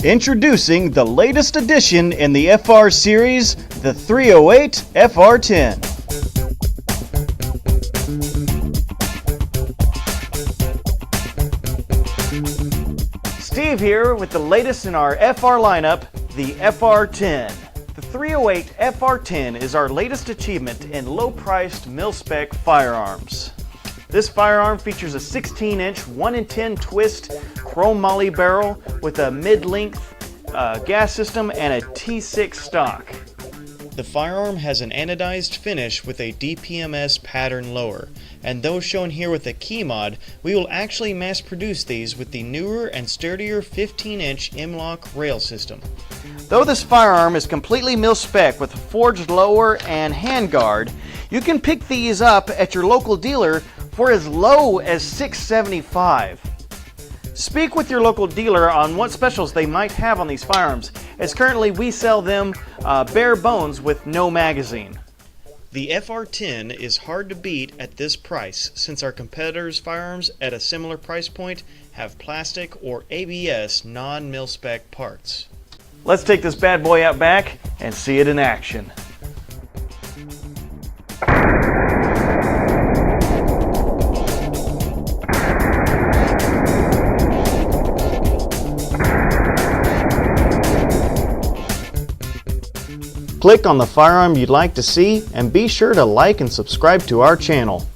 Introducing the latest addition in the FR series, the 308 FR-10. Steve here with the latest in our FR lineup, the FR-10. The 308 FR-10 is our latest achievement in low-priced mil-spec firearms. This firearm features a 16-inch 1-in-10 twist chrome moly barrel with a mid-length gas system and a T6 stock. The firearm has an anodized finish with a DPMS pattern lower, and those shown here with a key mod, we will actually mass produce these with the newer and sturdier 15-inch M-LOK rail system. Though this firearm is completely mil-spec with a forged lower and handguard, you can pick these up at your local dealer for as low as $675. Speak with your local dealer on what specials they might have on these firearms, as currently we sell them bare bones with no magazine. The FR-10 is hard to beat at this price since our competitors' firearms at a similar price point have plastic or ABS non-mil-spec parts. Let's take this bad boy out back and see it in action. Click on the firearm you'd like to see and be sure to like and subscribe to our channel.